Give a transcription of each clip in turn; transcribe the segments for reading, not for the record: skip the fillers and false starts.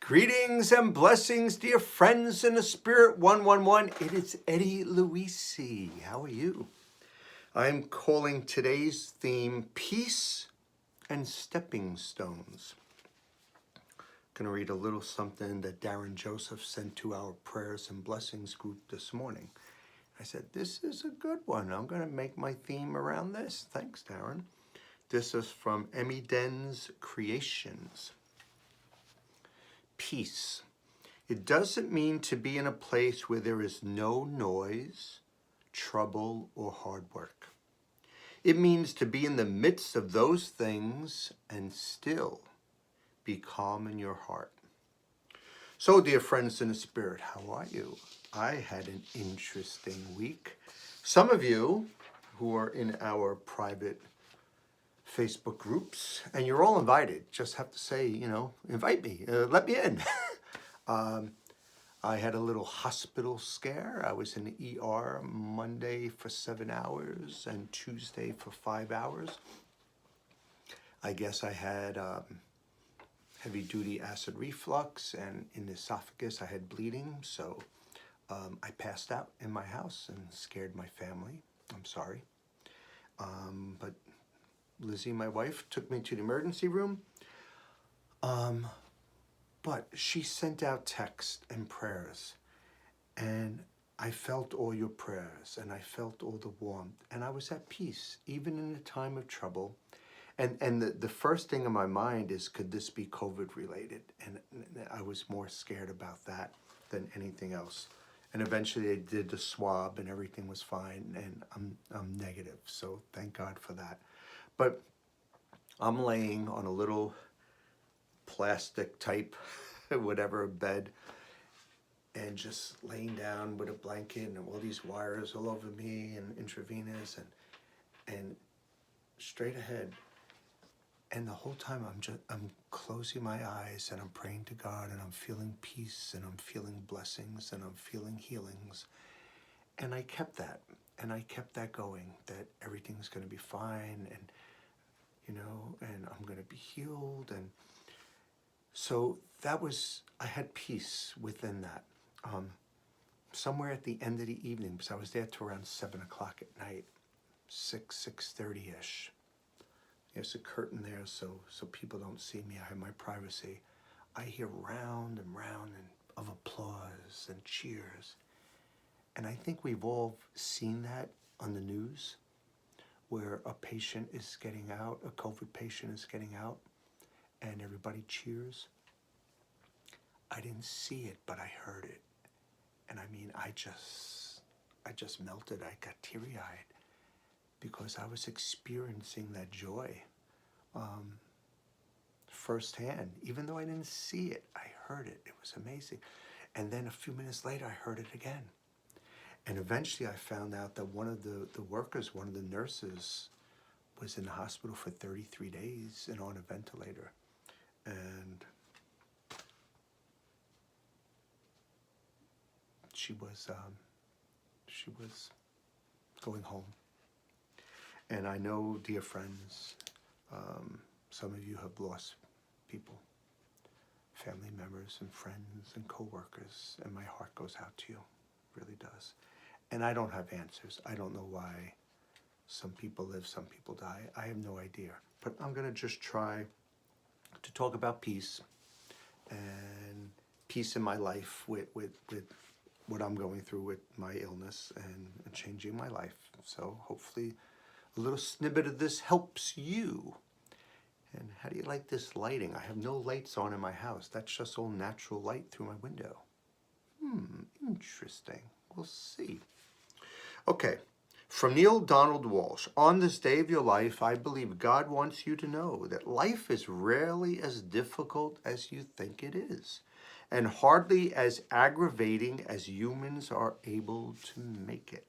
Greetings and blessings, dear friends in the Spirit 111. It is Eddie Luisi. How are you? I'm calling today's theme Peace and Stepping Stones. I'm going to read a little something that Darren Joseph sent to our Prayers and Blessings group this morning. I said, this is a good one. I'm going to make my theme around this. Thanks, Darren. This is from Emmy Den's Creations. Peace. It doesn't mean to be in a place where there is no noise, trouble, or hard work. It means to be in the midst of those things and still be calm in your heart. So, dear friends in the Spirit, how are you? I had an interesting week. Some of you who are in our private Facebook groups, and you're all invited, just have to say, invite me, let me in. I had a little hospital scare. I was in the ER Monday for 7 hours and Tuesday for 5 hours. I guess I had heavy-duty acid reflux, and in the esophagus I had bleeding, so I passed out in my house and scared my family. I'm sorry. But Lizzie, my wife, took me to the emergency room. But she sent out texts and prayers, and I felt all your prayers, and I felt all the warmth, and I was at peace, even in the time of trouble. And the first thing in my mind is, could this be COVID related? And I was more scared about that than anything else. And eventually they did the swab, and everything was fine, and I'm negative, so thank God for that. But I'm laying on a little plastic type, whatever, bed, and just laying down with a blanket and all these wires all over me and intravenous and straight ahead. And the whole time I'm closing my eyes and I'm praying to God, and I'm feeling peace, and I'm feeling blessings, and I'm feeling healings. And I kept that, going, that everything's going to be fine, and and I'm going to be healed. And so I had peace within that. Somewhere at the end of the evening, because I was there till around 7 o'clock at night, 6:30ish. There's a curtain there so people don't see me. I have my privacy. I hear round and round of applause and cheers. And I think we've all seen that on the news, where a patient is getting out, a COVID patient is getting out, and everybody cheers. I didn't see it, but I heard it. And I mean, I just melted. I got teary-eyed because I was experiencing that joy firsthand. Even though I didn't see it, I heard it. It was amazing. And then a few minutes later, I heard it again. And eventually I found out that one of the workers, one of the nurses, was in the hospital for 33 days and on a ventilator. And she was going home. And I know, dear friends, some of you have lost people, family members and friends and co-workers, and my heart goes out to you, really does. And I don't have answers. I don't know why some people live, some people die. I have no idea. But I'm going to just try to talk about peace, and peace in my life with what I'm going through with my illness and changing my life. So hopefully a little snippet of this helps you. And how do you like this lighting? I have no lights on in my house. That's just all natural light through my window. Interesting. We'll see. Okay. From Neil Donald Walsh. On this day of your life, I believe God wants you to know that life is rarely as difficult as you think it is, and hardly as aggravating as humans are able to make it.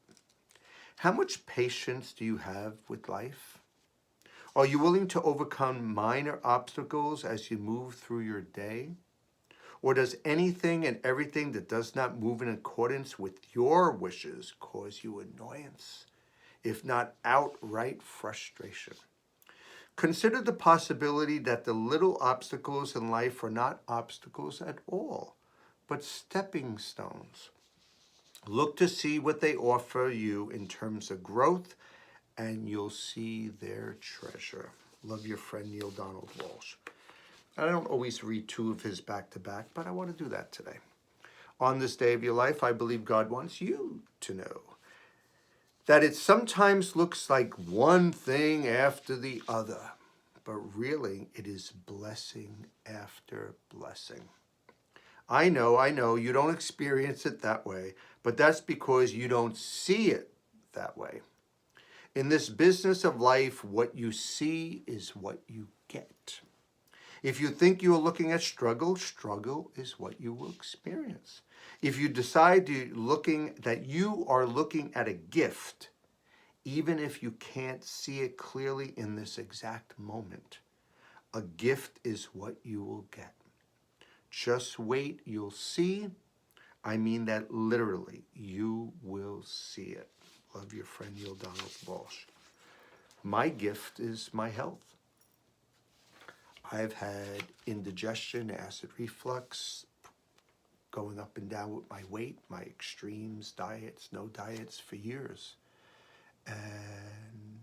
How much patience do you have with life? Are you willing to overcome minor obstacles as you move through your day? Or does anything and everything that does not move in accordance with your wishes cause you annoyance, if not outright frustration? Consider the possibility that the little obstacles in life are not obstacles at all, but stepping stones. Look to see what they offer you in terms of growth, and you'll see their treasure. Love, your friend, Neil Donald Walsh. I don't always read two of his back to back, but I want to do that today. On this day of your life, I believe God wants you to know that it sometimes looks like one thing after the other, but really it is blessing after blessing. I know, you don't experience it that way, but that's because you don't see it that way. In this business of life, what you see is what you get. If you think you are looking at struggle, struggle is what you will experience. If you decide that you are looking at a gift, even if you can't see it clearly in this exact moment, a gift is what you will get. Just wait, you'll see. I mean that literally. You will see it. Love, your friend Neil Donald Walsh. My gift is my health. I've had indigestion, acid reflux, going up and down with my weight, my extremes, diets, no diets for years. And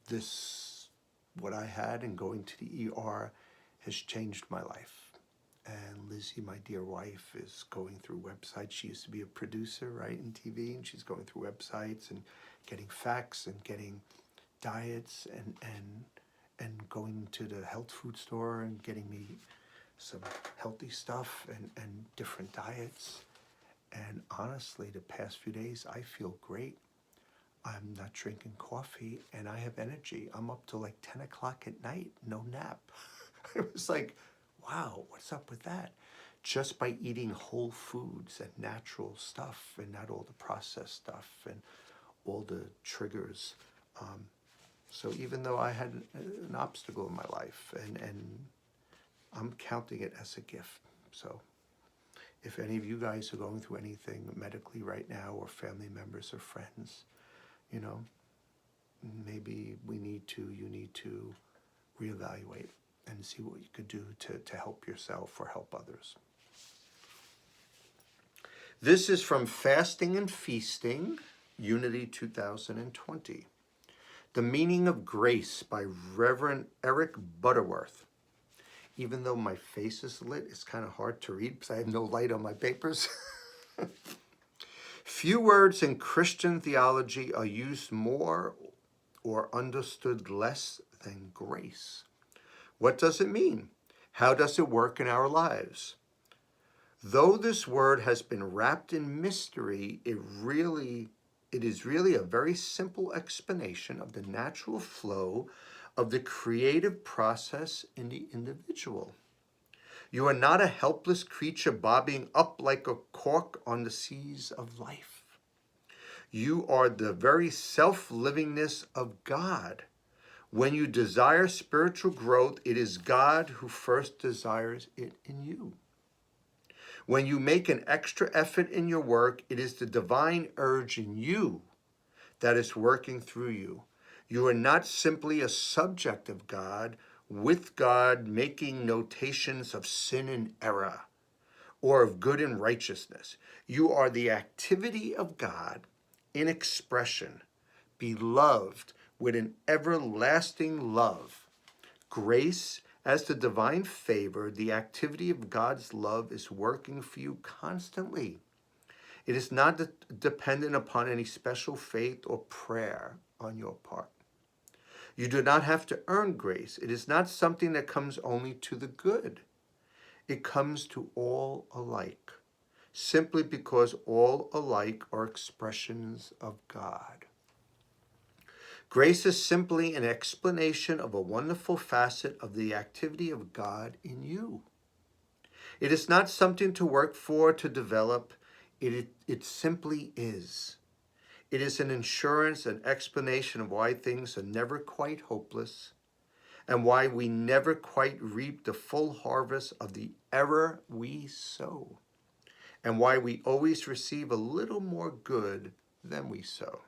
this, what I had and going to the ER has changed my life. And Lizzie, my dear wife, is going through websites. She used to be a producer, right, in TV, and she's going through websites and getting facts and getting diets and going to the health food store and getting me some healthy stuff and different diets. And honestly, the past few days, I feel great. I'm not drinking coffee and I have energy. I'm up till like 10 o'clock at night, no nap. It was like, wow, what's up with that? Just by eating whole foods and natural stuff and not all the processed stuff and all the triggers. So even though I had an obstacle in my life, and I'm counting it as a gift. So if any of you guys are going through anything medically right now, or family members or friends, you know, maybe you need to reevaluate and see what you could do to help yourself or help others. This is from Fasting and Feasting, Unity 2020. The Meaning of Grace by Reverend Eric Butterworth. Even though my face is lit, it's kind of hard to read because I have no light on my papers. Few words in Christian theology are used more or understood less than grace. What does it mean? How does it work in our lives? Though this word has been wrapped in mystery, it is really a very simple explanation of the natural flow of the creative process in the individual. You are not a helpless creature bobbing up like a cork on the seas of life. You are the very self-livingness of God. When you desire spiritual growth, it is God who first desires it in you. When you make an extra effort in your work, it is the divine urge in you that is working through you. You are not simply a subject of God, with God making notations of sin and error, or of good and righteousness. You are the activity of God in expression, beloved with an everlasting love. Grace, as the divine favor, the activity of God's love, is working for you constantly. It is not dependent upon any special faith or prayer on your part. You do not have to earn grace. It is not something that comes only to the good. It comes to all alike, simply because all alike are expressions of God. Grace is simply an explanation of a wonderful facet of the activity of God in you. It is not something to work for, to develop. It simply is. It is an assurance, an explanation of why things are never quite hopeless and why we never quite reap the full harvest of the error we sow, and why we always receive a little more good than we sow.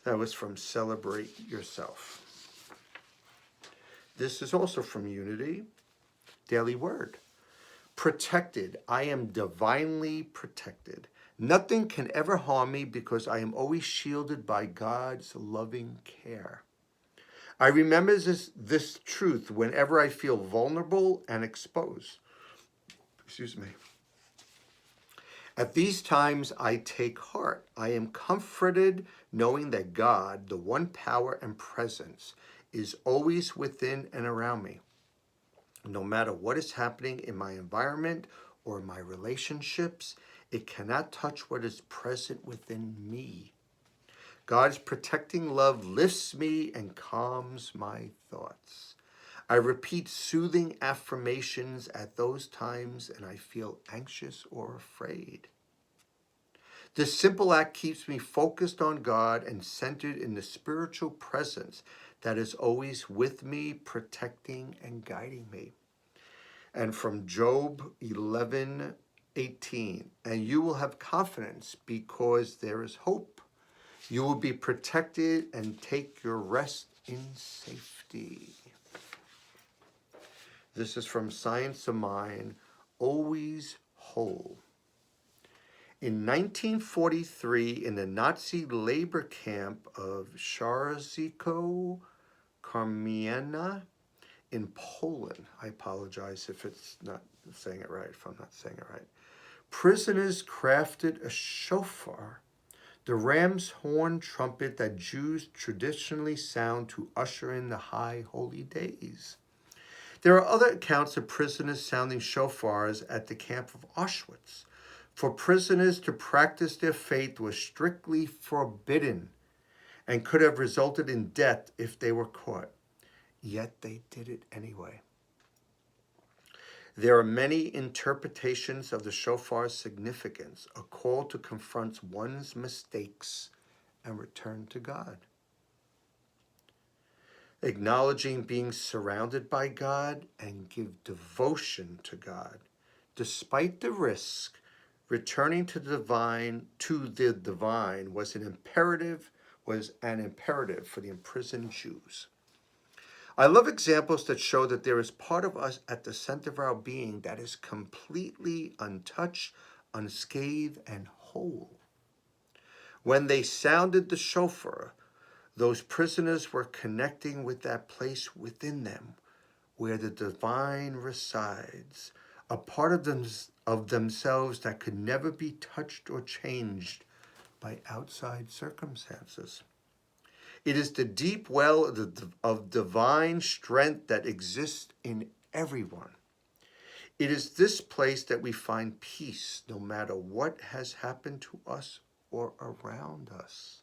That was from Celebrate Yourself. This is also from Unity, Daily Word. Protected. I am divinely protected. Nothing can ever harm me because I am always shielded by God's loving care. I remember this truth whenever I feel vulnerable and exposed. Excuse me. At these times, I take heart. I am comforted knowing that God, the one power and presence, is always within and around me. No matter what is happening in my environment or my relationships, it cannot touch what is present within me. God's protecting love lifts me and calms my thoughts. I repeat soothing affirmations at those times and I feel anxious or afraid. This simple act keeps me focused on God and centered in the spiritual presence that is always with me, protecting and guiding me. And from Job 11:18, and you will have confidence because there is hope. You will be protected and take your rest in safety. This is from Science of Mind, Always Whole. In 1943, in the Nazi labor camp of Czarzysko-Kamienna in Poland, I apologize if it's not saying it right, if I'm not saying it right, prisoners crafted a shofar, the ram's horn trumpet that Jews traditionally sound to usher in the high holy days. There are other accounts of prisoners sounding shofars at the camp of Auschwitz. For prisoners to practice their faith was strictly forbidden and could have resulted in death if they were caught. Yet they did it anyway. There are many interpretations of the shofar's significance, a call to confront one's mistakes and return to God. Acknowledging being surrounded by God and give devotion to God. Despite the risk, returning to the divine was an imperative for the imprisoned Jews. I love examples that show that there is part of us at the center of our being that is completely untouched, unscathed, and whole. When they sounded the shofar, those prisoners were connecting with that place within them where the divine resides, a part of themselves that could never be touched or changed by outside circumstances. It is the deep well of divine strength that exists in everyone. It is this place that we find peace no matter what has happened to us or around us.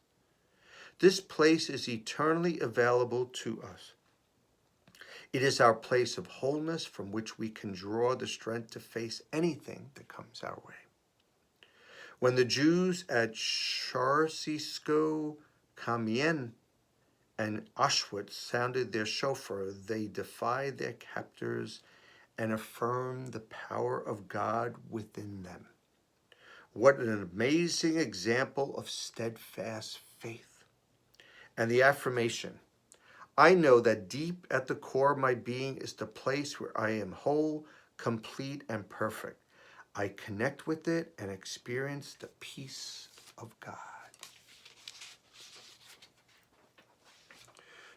This place is eternally available to us. It is our place of wholeness from which we can draw the strength to face anything that comes our way. When the Jews at Czarzysko-Kamienna and Auschwitz sounded their shofar, they defied their captors and affirmed the power of God within them. What an amazing example of steadfast faith. And the affirmation, I know that deep at the core of my being is the place where I am whole, complete, and perfect. I connect with it and experience the peace of God.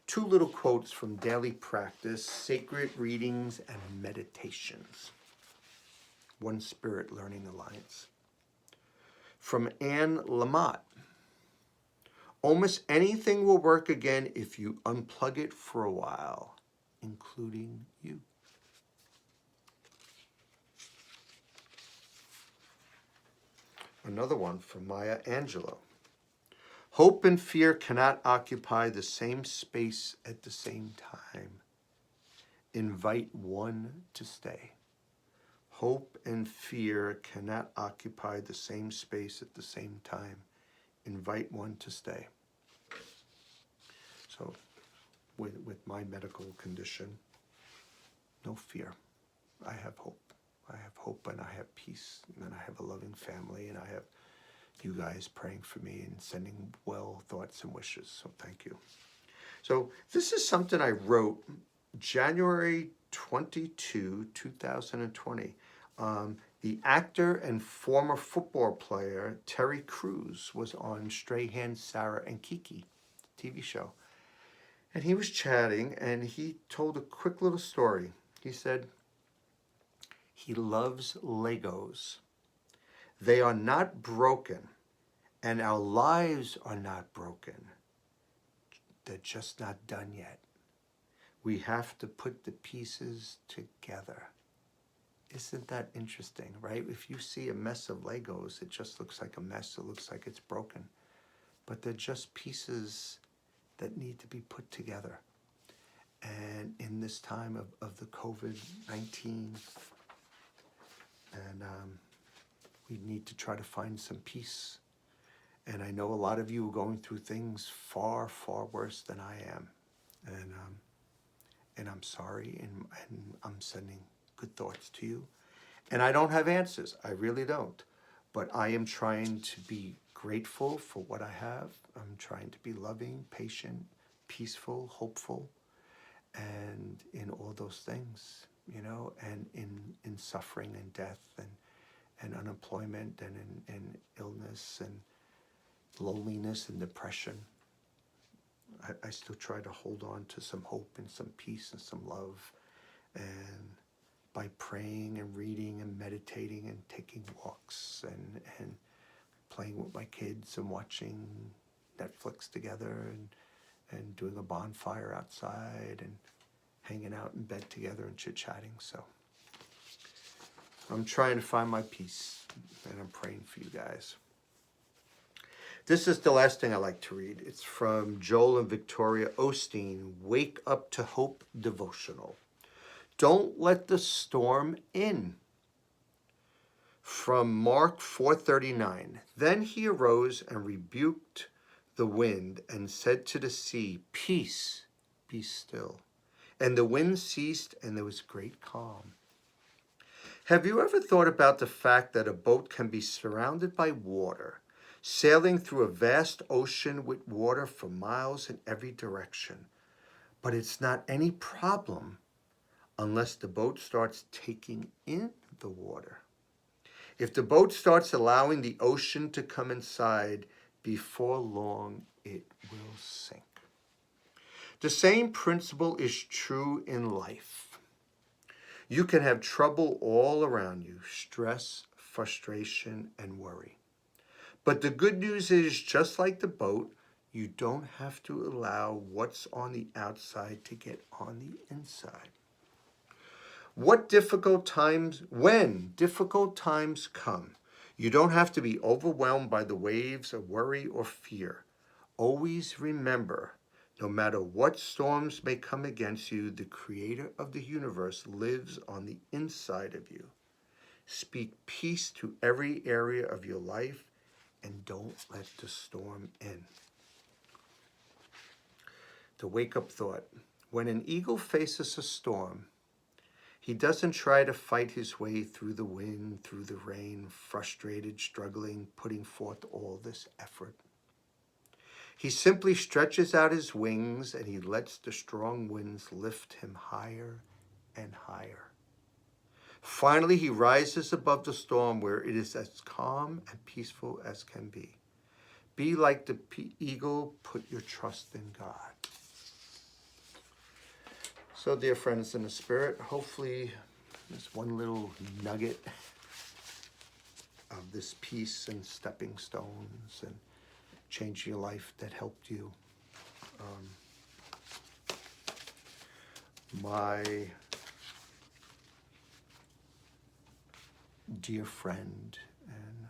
Two little quotes from daily practice, sacred readings, and meditations. One Spirit Learning Alliance. From Anne Lamott. Almost anything will work again if you unplug it for a while, including you. Another one from Maya Angelou. Hope and fear cannot occupy the same space at the same time. Invite one to stay. Hope and fear cannot occupy the same space at the same time. Invite one to stay. So, with my medical condition, no fear. I have hope. I have hope and I have peace and I have a loving family and I have you guys praying for me and sending well thoughts and wishes. So thank you. So this is something I wrote January 22, 2020. The actor and former football player Terry Crews was on Strahan, Sarah, and Kiki TV show. And he was chatting and he told a quick little story. He said he loves Legos. They are not broken, and our lives are not broken. They're just not done yet. We have to put the pieces together. Isn't that interesting, right? If you see a mess of Legos, it just looks like a mess. It looks like it's broken. But they're just pieces that need to be put together. And in this time of the COVID-19, and we need to try to find some peace. And I know a lot of you are going through things far, far worse than I am. And I'm sorry, and I'm sending good thoughts to you. And I don't have answers. I really don't. But I am trying to be grateful for what I have. I'm trying to be loving, patient, peaceful, hopeful, and in all those things, you know, and in suffering and death and unemployment and in illness and loneliness and depression. I still try to hold on to some hope and some peace and some love, and by praying and reading and meditating and taking walks and playing with my kids and watching Netflix together and doing a bonfire outside and hanging out in bed together and chit-chatting. So I'm trying to find my peace, and I'm praying for you guys. This is the last thing I like to read. It's from Joel and Victoria Osteen, Wake Up to Hope devotional. Don't let the storm in. From Mark 4:39. Then he arose and rebuked the wind and said to the sea, Peace, be still. And the wind ceased, and there was great calm. Have you ever thought about the fact that a boat can be surrounded by water, sailing through a vast ocean with water for miles in every direction, but it's not any problem unless the boat starts taking in the water? If the boat starts allowing the ocean to come inside, before long it will sink. The same principle is true in life. You can have trouble all around you, stress, frustration, and worry. But the good news is, just like the boat, you don't have to allow what's on the outside to get on the inside. When difficult times come, you don't have to be overwhelmed by the waves of worry or fear. Always remember, no matter what storms may come against you, the Creator of the universe lives on the inside of you. Speak peace to every area of your life and don't let the storm in. The wake-up thought. When an eagle faces a storm, he doesn't try to fight his way through the wind, through the rain, frustrated, struggling, putting forth all this effort. He simply stretches out his wings and he lets the strong winds lift him higher and higher. Finally, he rises above the storm where it is as calm and peaceful as can be. Be like the eagle, put your trust in God. So, dear friends in the Spirit, hopefully this one little nugget of this peace and stepping stones and changing your life that helped you. My dear friend and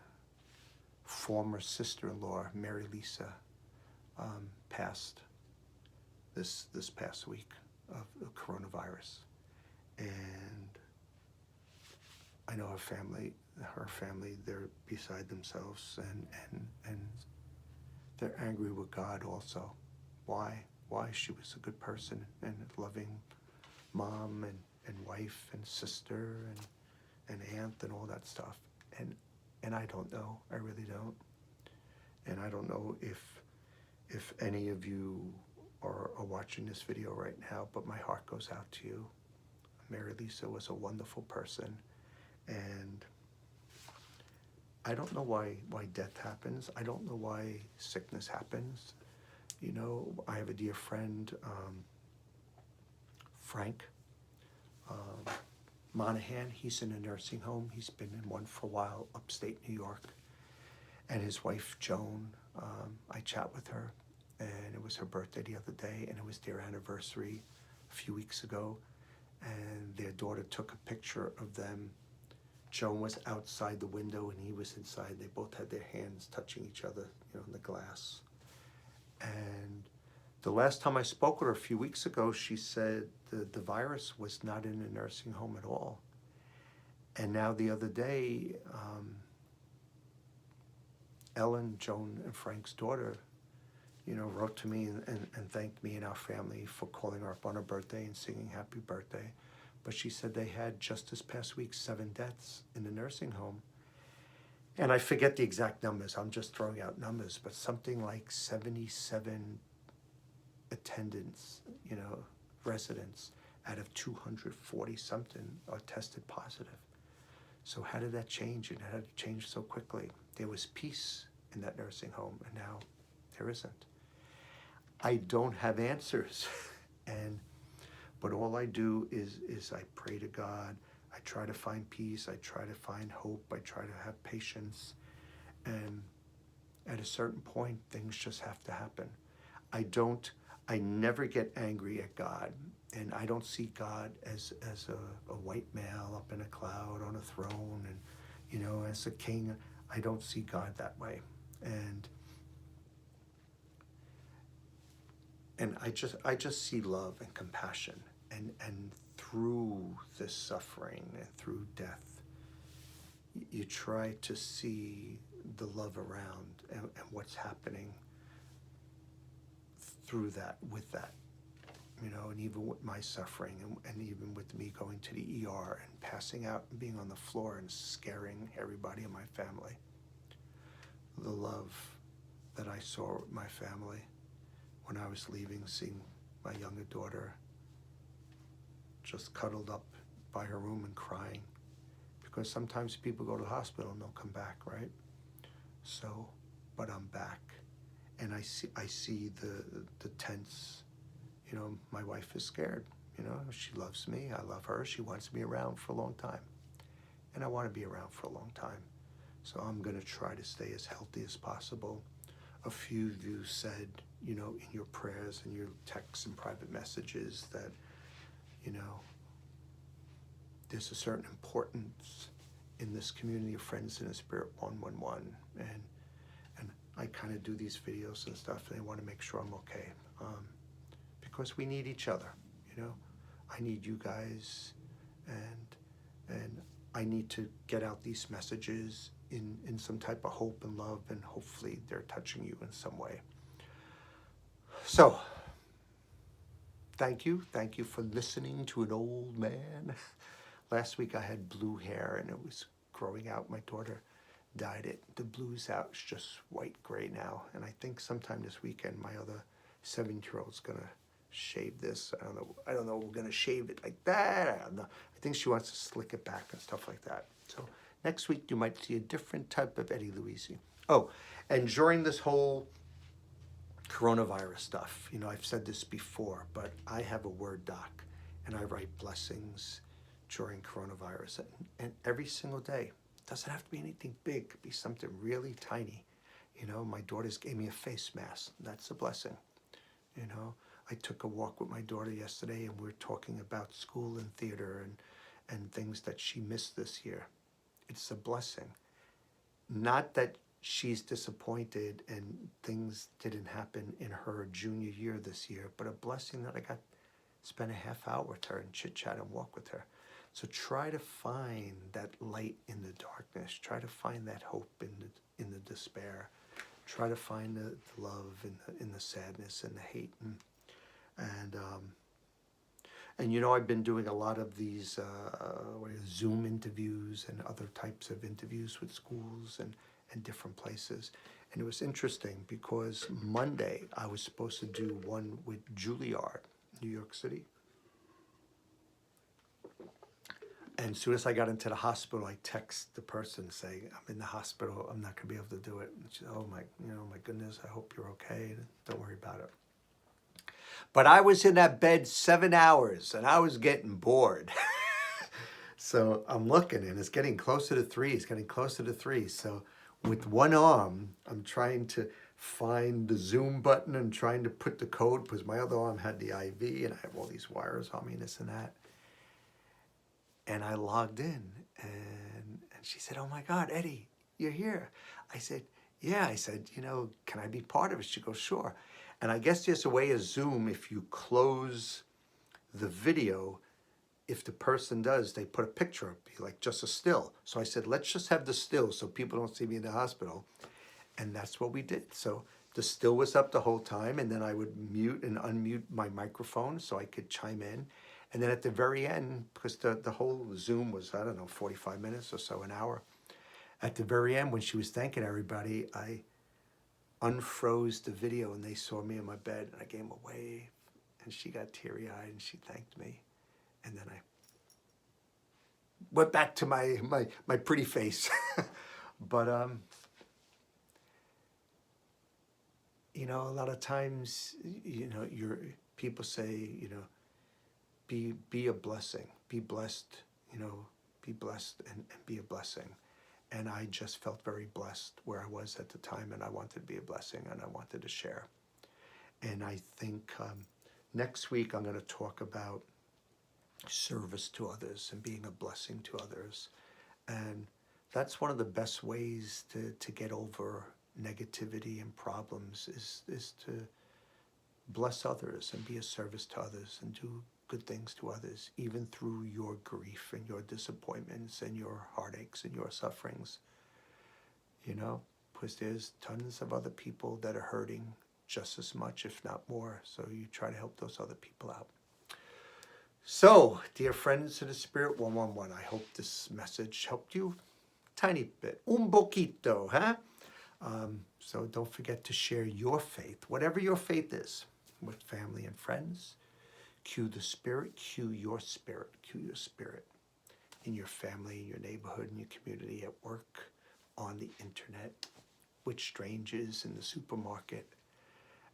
former sister-in-law, Mary Lisa, passed this past week of coronavirus. And I know her family, they're beside themselves and they're angry with God also. Why? She was a good person and a loving mom and wife and sister and aunt and all that stuff. And I don't know. I really don't. And I don't know if any of you are watching this video right now, but my heart goes out to you. Mary Lisa was a wonderful person, and I don't know why death happens. I don't know why sickness happens. You know, I have a dear friend, Frank Monahan. He's in a nursing home. He's been in one for a while, upstate New York. And his wife, Joan, I chat with her, and it was her birthday the other day, and it was their anniversary a few weeks ago, and their daughter took a picture of them. Joan was outside the window, and he was inside. They both had their hands touching each other, you know, in the glass. And the last time I spoke with her a few weeks ago, she said the virus was not in a nursing home at all. And now the other day, Ellen, Joan, and Frank's daughter, you know, wrote to me and thanked me and our family for calling her up on her birthday and singing happy birthday. But she said they had just this past week 7 deaths in the nursing home. And I forget the exact numbers. I'm just throwing out numbers, but something like 77 attendants, you know, residents out of 240 something are tested positive. So how did that change? And how did it change so quickly? There was peace in that nursing home, and now there isn't. I don't have answers, but all I do is I pray to God. I try to find peace. I try to find hope. I try to have patience, and at a certain point, things just have to happen. I never get angry at God, and I don't see God as a white male up in a cloud on a throne, and, you know, as a king. I don't see God that way, and I just see love and compassion, and through this suffering and through death, you try to see the love around and what's happening through that, with that, you know, and even with my suffering, and even with me going to the ER and passing out and being on the floor and scaring everybody in my family. The love that I saw with my family when I was leaving, seeing my younger daughter just cuddled up by her room and crying, because sometimes people go to the hospital and they'll come back, right? So, but I'm back. And I see the tense, you know, my wife is scared, you know, she loves me, I love her, she wants me around for a long time. And I want to be around for a long time. So I'm going to try to stay as healthy as possible. A few of you said, you know, in your prayers and your texts and private messages that, you know, there's a certain importance in this community of friends in the Spirit 111. And I kind of do these videos and stuff, and I want to make sure I'm okay, because we need each other, you know. I need you guys, and I need to get out these messages in some type of hope and love, and hopefully they're touching you in some way. So, thank you for listening to an old man. Last week I had blue hair, and it was growing out. My daughter dyed it. The blue's out. It's just white gray now. And I think sometime this weekend my other 7-year-old's gonna shave this. I don't know. We're gonna shave it like that. I don't know. I think she wants to slick it back and stuff like that. So next week you might see a different type of Eddie Louisi. Oh, and during this whole coronavirus stuff, you know, I've said this before, but I have a Word doc, and I write blessings during coronavirus, and every single day. Doesn't have to be anything big. It could be something really tiny. You know, my daughters gave me a face mask. That's a blessing. You know, I took a walk with my daughter yesterday, and we were talking about school and theater and things that she missed this year. It's a blessing. Not that she's disappointed and things didn't happen in her junior year this year, but a blessing that I got to spend a half hour with her and chit-chat and walk with her. So try to find that light in the darkness. Try to find that hope in the despair. Try to find the love in the sadness and the hate. And you know, I've been doing a lot of these Zoom interviews and other types of interviews with schools in different places. And it was interesting because Monday I was supposed to do one with Juilliard, New York City. And as soon as I got into the hospital, I text the person saying, I'm in the hospital, I'm not gonna be able to do it. And she said, oh my goodness, I hope you're okay. Don't worry about it. But I was in that bed 7 hours and I was getting bored. So I'm looking and it's getting closer to 3. It's getting closer to 3. So with one arm, I'm trying to find the Zoom button and trying to put the code because my other arm had the IV and I have all these wires on me and this and that. And I logged in and she said, oh my God, Eddie, you're here. I said, yeah. I said, can I be part of it? She goes, sure. And I guess there's a way of Zoom, if you close the video, if the person does, they put a picture up, like just a still. So I said, let's just have the still so people don't see me in the hospital. And that's what we did. So the still was up the whole time, and then I would mute and unmute my microphone so I could chime in. And then at the very end, because the whole Zoom was, 45 minutes or so, an hour. At the very end, when she was thanking everybody, I unfroze the video and they saw me in my bed and I gave them a wave and she got teary-eyed and she thanked me. And then I went back to my pretty face. But, a lot of times, people say, be a blessing, be blessed, be blessed and be a blessing. And I just felt very blessed where I was at the time, and I wanted to be a blessing and I wanted to share. And I think next week I'm going to talk about service to others and being a blessing to others. And that's one of the best ways to get over negativity and problems is to bless others and be a service to others and do good things to others, even through your grief and your disappointments and your heartaches and your sufferings. Because there's tons of other people that are hurting just as much, if not more. So you try to help those other people out. So, dear friends of the Spirit 111, I hope this message helped you a tiny bit. Un poquito, huh? So don't forget to share your faith, whatever your faith is, with family and friends. Cue the Spirit, cue your spirit in your family, in your neighborhood, in your community, at work, on the internet, with strangers in the supermarket.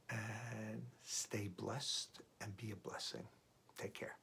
And stay blessed and be a blessing. Take care.